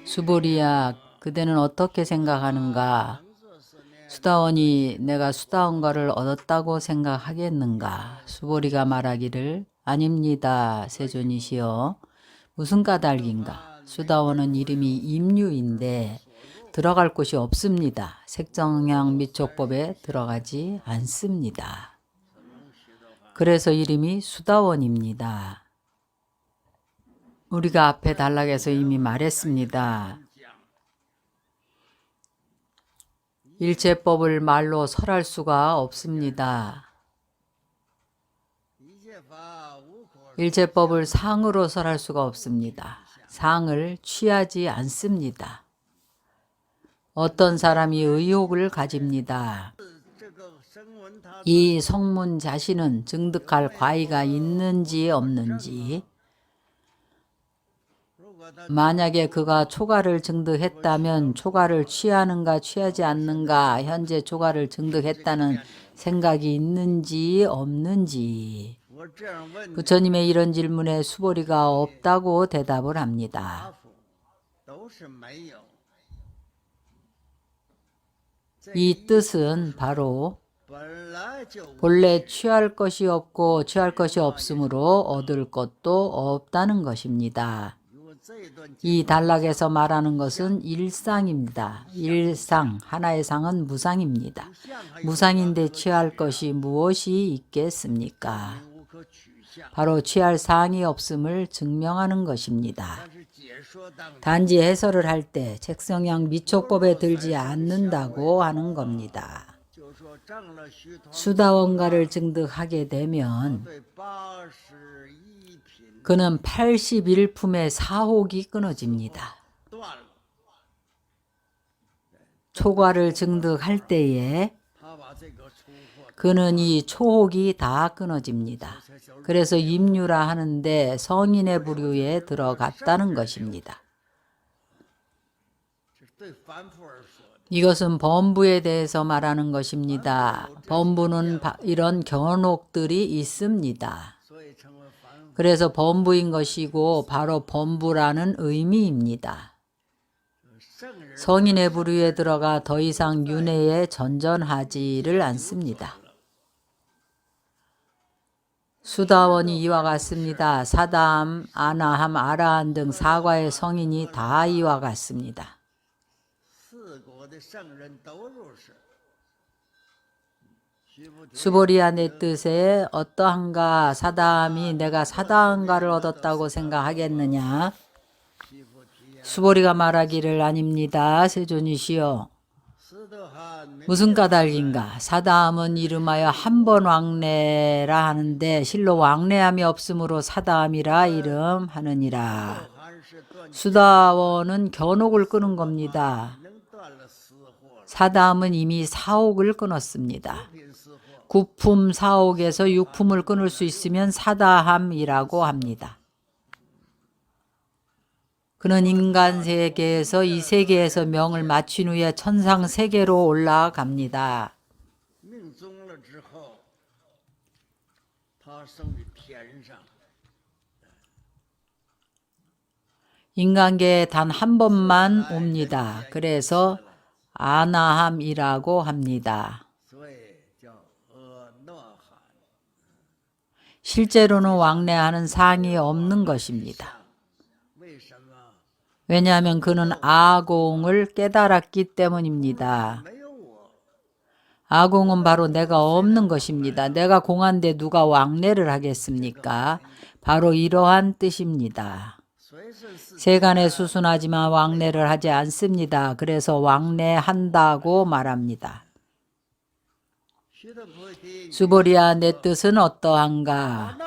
수보리야, 그대는 어떻게 생각하는가? 수다원이 내가 수다원가를 얻었다고 생각하겠는가? 수보리가 말하기를 아닙니다, 세존이시여. 무슨 까닭인가? 수다원은 이름이 임류인데 들어갈 곳이 없습니다. 색정향 미촉법에 들어가지 않습니다. 그래서 이름이 수다원입니다. 우리가 앞에 단락에서 이미 말했습니다. 일체법을 말로 설할 수가 없습니다. 일체법을 상으로 설할 수가 없습니다. 상을 취하지 않습니다. 어떤 사람이 의혹을 가집니다. 이 성문 자신은 증득할 과의가 있는지 없는지, 만약에 그가 초가를 증득했다면 초가를 취하는가 취하지 않는가, 현재 초가를 증득했다는 생각이 있는지 없는지, 부처님의 이런 질문에 수보리가 없다고 대답을 합니다. 이 뜻은 바로 본래 취할 것이 없고 취할 것이 없으므로 얻을 것도 없다는 것입니다. 이 단락에서 말하는 것은 일상입니다. 일상, 하나의 상은 무상입니다. 무상인데 취할 것이 무엇이 있겠습니까? 바로 취할 사항이 없음을 증명하는 것입니다. 단지 해설을 할 때 색성향 미촉법에 들지 않는다고 하는 겁니다. 수다원가를 증득하게 되면 그는 81품의 사혹이 끊어집니다. 초과를 증득할 때에 그는 이 초혹이 다 끊어집니다. 그래서 임류라 하는데 성인의 부류에 들어갔다는 것입니다. 이것은 범부에 대해서 말하는 것입니다. 범부는 이런 견혹들이 있습니다. 그래서 범부인 것이고 바로 범부라는 의미입니다. 성인의 부류에 들어가 더 이상 윤회에 전전하지를 않습니다. 수다원이 이와 같습니다. 사다함, 아나함, 아라한 등 사과의 성인이 다 이와 같습니다. 수보리야, 내 뜻에 어떠한가? 사다함이 내가 사다한가를 얻었다고 생각하겠느냐? 수보리가 말하기를 아닙니다, 세존이시여. 무슨 까닭인가? 사다함은 이름하여 한 번 왕래라 하는데 실로 왕래함이 없으므로 사다함이라 이름하느니라. 수다원은 견혹을 끊은 겁니다. 사다함은 이미 사옥을 끊었습니다. 구품 사옥에서 육품을 끊을 수 있으면 사다함이라고 합니다. 그는 인간 세계에서 이 세계에서 명을 마친 후에 천상 세계로 올라갑니다. 인간계에 단 한 번만 옵니다. 그래서 아나함이라고 합니다. 실제로는 왕래하는 상이 없는 것입니다. 왜냐하면 그는 아공을 깨달았기 때문입니다. 아공은 바로 내가 없는 것입니다. 내가 공한데 누가 왕래를 하겠습니까? 바로 이러한 뜻입니다. 세간에 수순하지만 왕래를 하지 않습니다. 그래서 왕래한다고 말합니다. 수보리야, 내 뜻은 어떠한가?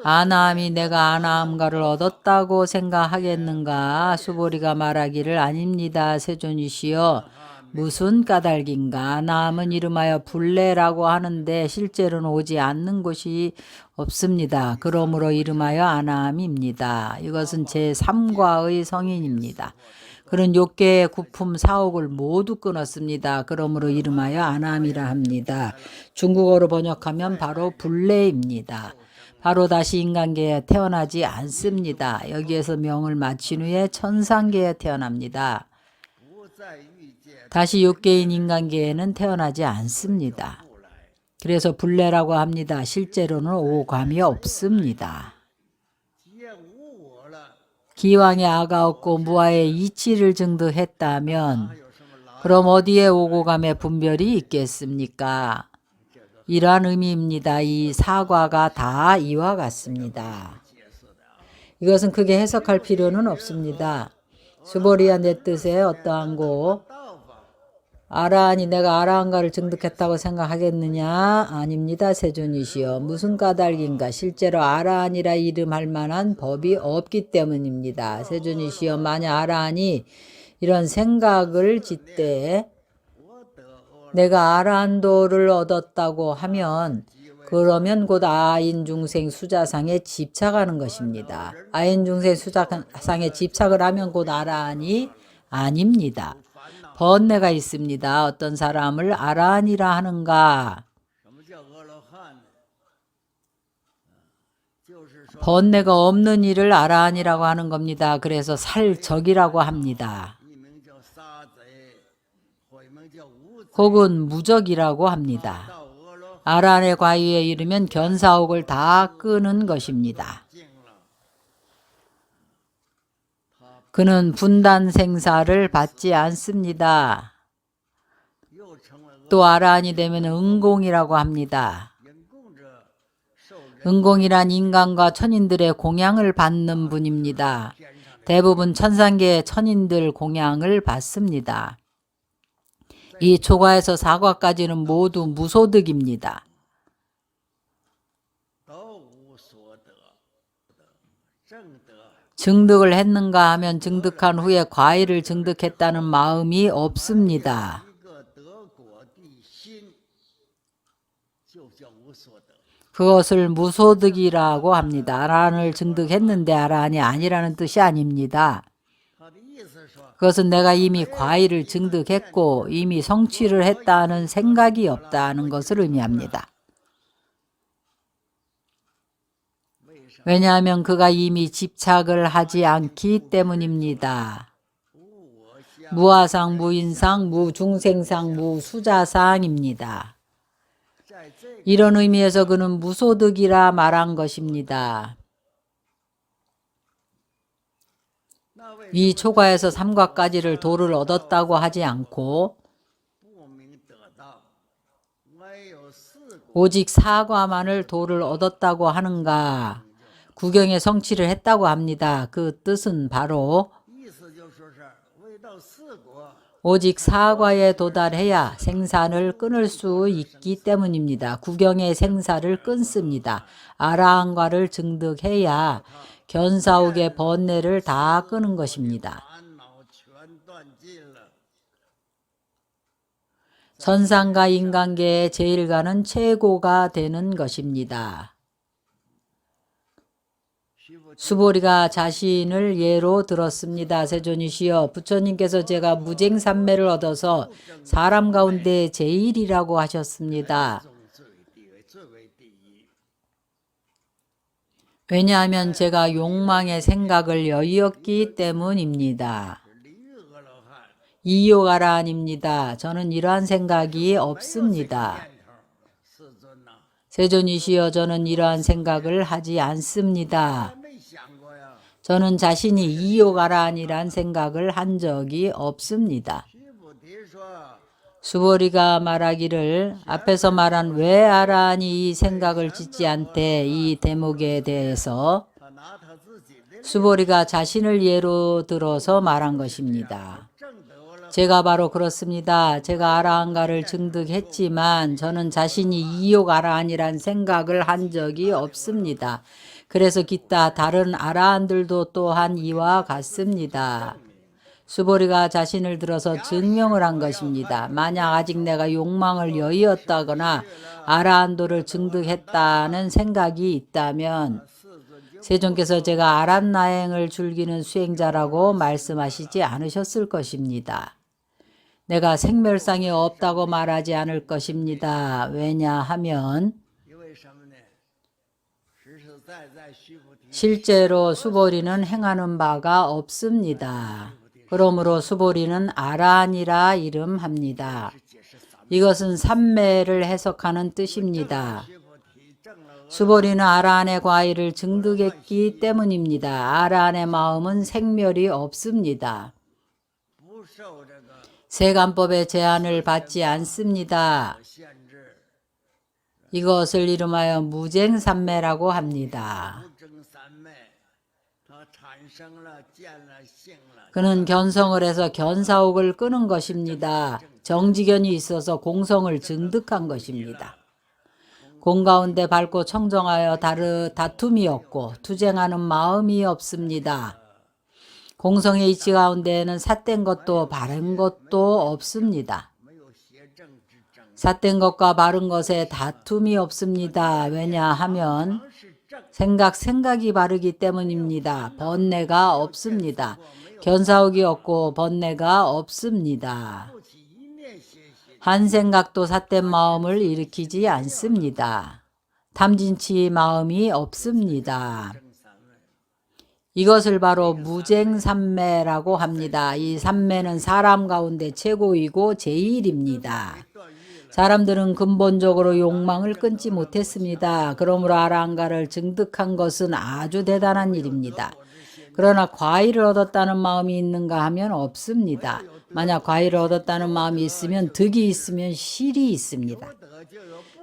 아나함이 내가 아나함가를 얻었다고 생각하겠는가? 수보리가 말하기를 아닙니다, 세존이시여. 무슨 까닭인가? 아나함은 이름하여 불례라고 하는데 실제로는 오지 않는 곳이 없습니다. 그러므로 이름하여 아나함입니다. 이것은 제3과의 성인입니다. 그런 욕계의 구품 사옥을 모두 끊었습니다. 그러므로 이름하여 아나함이라 합니다. 중국어로 번역하면 바로 불례입니다. 바로 다시 인간계에 태어나지 않습니다. 여기에서 명을 마친 후에 천상계에 태어납니다. 다시 육계인 인간계에는 태어나지 않습니다. 그래서 불례라고 합니다. 실제로는 오감이 없습니다. 기왕에 아가 없고 무아의 이치를 증득했다면 그럼 어디에 오고감의 분별이 있겠습니까? 이러한 의미입니다. 이 사과가 다 이와 같습니다. 이것은 크게 해석할 필요는 없습니다. 수보리야 내 뜻에 어떠한고 아라한이 내가 아라한가를 증득했다고 생각하겠느냐? 아닙니다. 세존이시여. 무슨 까닭인가? 실제로 아라한이라 이름할 만한 법이 없기 때문입니다. 세존이시여. 만약 아라한이 이런 생각을 짓되 내가 아라한도를 얻었다고 하면 그러면 곧 아인중생 수자상에 집착하는 것입니다. 아인중생 수자상에 집착을 하면 곧 아라한이 아닙니다. 번뇌가 있습니다. 어떤 사람을 아라한이라 하는가? 번뇌가 없는 일을 아라한이라고 하는 겁니다. 그래서 살적이라고 합니다. 혹은 무적이라고 합니다. 아라한의 과유에 이르면 견사옥을 다 끄는 것입니다. 그는 분단 생사를 받지 않습니다. 또 아라한이 되면 응공이라고 합니다. 응공이란 인간과 천인들의 공양을 받는 분입니다. 대부분 천상계의 천인들 공양을 받습니다. 이 초과에서 사과까지는 모두 무소득입니다. 증득을 했는가 하면 증득한 후에 과일을 증득했다는 마음이 없습니다. 그것을 무소득이라고 합니다. 아라한을 증득했는데 아라한이 아니라는 뜻이 아닙니다. 그것은 내가 이미 과일을 증득했고 이미 성취를 했다는 생각이 없다는 것을 의미합니다. 왜냐하면 그가 이미 집착을 하지 않기 때문입니다. 무아상, 무인상, 무중생상, 무수자상입니다. 이런 의미에서 그는 무소득이라 말한 것입니다. 이 초과에서 삼과까지를 도를 얻었다고 하지 않고 오직 사과만을 도를 얻었다고 하는가? 구경의 성취를 했다고 합니다. 그 뜻은 바로 오직 사과에 도달해야 생산을 끊을 수 있기 때문입니다. 구경의 생사를 끊습니다. 아라한과를 증득해야 견사옥의 번뇌를 다 끄는 것입니다. 천상과 인간계의 제일가는 최고가 되는 것입니다. 수보리가 자신을 예로 들었습니다. 세존이시여, 부처님께서 제가 무쟁삼매를 얻어서 사람 가운데 제일이라고 하셨습니다. 왜냐하면 제가 욕망의 생각을 여의었기 때문입니다. 이욕아라한입니다. 저는 이러한 생각이 없습니다. 세존이시여, 저는 이러한 생각을 하지 않습니다. 저는 자신이 이욕아라한이란 생각을 한 적이 없습니다. 수보리가 말하기를 앞에서 말한 왜 아라한이 이 생각을 짓지 않대 이 대목에 대해서 수보리가 자신을 예로 들어서 말한 것입니다. 제가 바로 그렇습니다. 제가 아라한가를 증득했지만 저는 자신이 이욕 아라한이란 생각을 한 적이 없습니다. 그래서 기타 다른 아라한들도 또한 이와 같습니다. 수보리가 자신을 들어서 증명을 한 것입니다. 만약 아직 내가 욕망을 여의었다거나 아라한도를 증득했다는 생각이 있다면 세존께서 제가 아란나행을 즐기는 수행자라고 말씀하시지 않으셨을 것입니다. 내가 생멸상이 없다고 말하지 않을 것입니다. 왜냐하면 실제로 수보리는 행하는 바가 없습니다. 그러므로 수보리는 아란이라 이름합니다. 이것은 삼매를 해석하는 뜻입니다. 수보리는 아란의 과일을 증득했기 때문입니다. 아란의 마음은 생멸이 없습니다. 세간법의 제한을 받지 않습니다. 이것을 이름하여 무쟁삼매라고 합니다. 그는 견성을 해서 견사옥을 끄는 것입니다. 정지견이 있어서 공성을 증득한 것입니다. 공 가운데 밝고 청정하여 다툼이 없고 투쟁하는 마음이 없습니다. 공성의 이치 가운데에는 삿된 것도 바른 것도 없습니다. 삿된 것과 바른 것에 다툼이 없습니다. 왜냐하면 생각이 바르기 때문입니다. 번뇌가 없습니다. 견사옥이 없고 번뇌가 없습니다. 한 생각도 삿된 마음을 일으키지 않습니다. 탐진치 마음이 없습니다. 이것을 바로 무쟁삼매라고 합니다. 이 삼매는 사람 가운데 최고이고 제일입니다. 사람들은 근본적으로 욕망을 끊지 못했습니다. 그러므로 아라한가를 증득한 것은 아주 대단한 일입니다. 그러나 과일을 얻었다는 마음이 있는가 하면 없습니다. 만약 과일을 얻었다는 마음이 있으면 득이 있으면 실이 있습니다.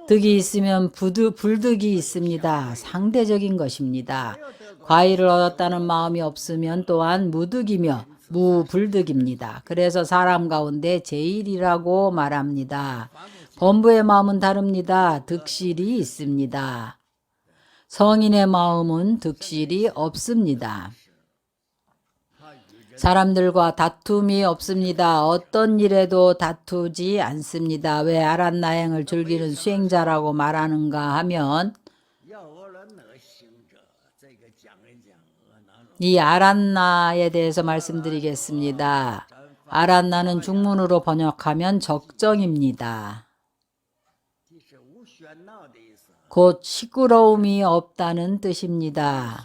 득이 있으면 불득이 있습니다. 상대적인 것입니다. 과일을 얻었다는 마음이 없으면 또한 무득이며 무불득입니다. 그래서 사람 가운데 제일이라고 말합니다. 범부의 마음은 다릅니다. 득실이 있습니다. 성인의 마음은 득실이 없습니다. 사람들과 다툼이 없습니다. 어떤 일에도 다투지 않습니다. 왜 아란나행을 즐기는 수행자라고 말하는가 하면 이 아란나에 대해서 말씀드리겠습니다. 아란나는 중문으로 번역하면 적정입니다. 곧 시끄러움이 없다는 뜻입니다.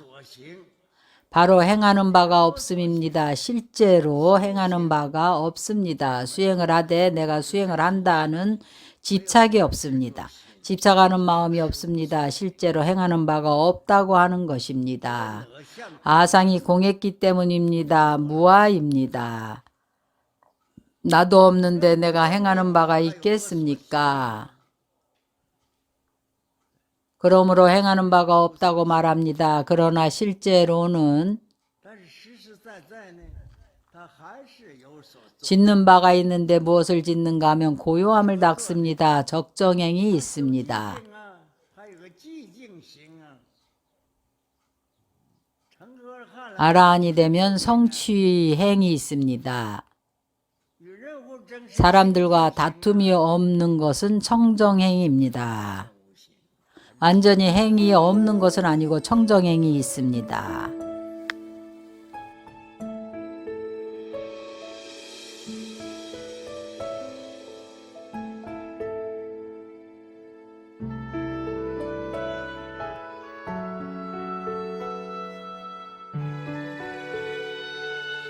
바로 행하는 바가 없음입니다. 실제로 행하는 바가 없습니다. 수행을 하되 내가 수행을 한다는 집착이 없습니다. 집착하는 마음이 없습니다. 실제로 행하는 바가 없다고 하는 것입니다. 아상이 공했기 때문입니다. 무아입니다. 나도 없는데 내가 행하는 바가 있겠습니까? 그러므로 행하는 바가 없다고 말합니다. 그러나 실제로는 짓는 바가 있는데 무엇을 짓는가 하면 고요함을 닦습니다. 적정행이 있습니다. 아라한이 되면 성취행이 있습니다. 사람들과 다툼이 없는 것은 청정행입니다. 완전히 행이 없는 것은 아니고 청정행이 있습니다.